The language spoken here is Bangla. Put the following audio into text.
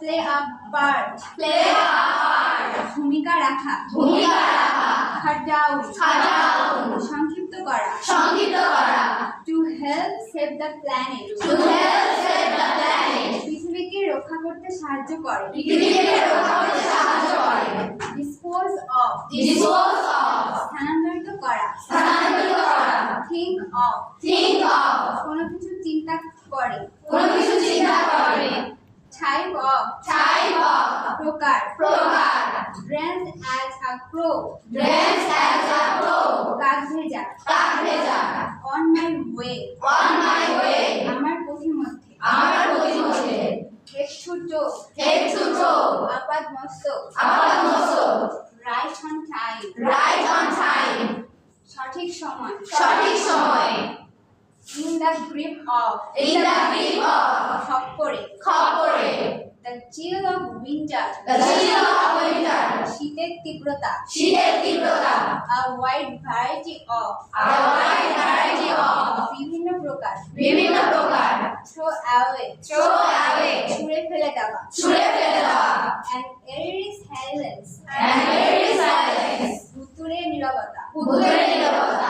play a part play a part, ভূমিকা রাখা ভূমিকা রাখা, কাট ডাউন down, সংক্ষিপ্ত করা সংক্ষিপ্ত করা, to help save the planet to help save the planet, পৃথিবীকে রক্ষা করতে সাহায্য করে পৃথিবীকে রক্ষা করতে সাহায্য করে, ডিসপোজ অফ dispose of, স্থানান্তরিত করা স্থানান্তরিত করা, থিঙ্ক অফ think of, কোনো কিছু চিন্তা করে কোনো কিছু চিন্তা করে, টাইপ অফ type of, প্রকার প্রকার, dress as a crow dress as a crow, কাক ভেজা কাক ভেজা, on my way on my way, আমার পথিমধ্যে আমার পথিমধ্যে, head to toe head to toe, আপাদ মস্তক আপাতমস্তক, right on time right on time, সঠিক সময় সঠিক সময়ে, in the grip of in the grip of, খপ্পরে খপ্পরে, the chill of winter the chill of winter, শীতের তীব্রতা শীতের তীব্রতা, a wide variety of a wide variety of, বিভিন্ন প্রকার বিভিন্ন প্রকার, থ্রো অ্যাওয়ে throw away, ছুঁড়ে ফেলে দেওয়া ছুঁড়ে ফেলে দেওয়া, অ্যান্ড এরিস সাইলেন্স and very silence, উত্তরের নীরবতা উত্তরের নীরবতা,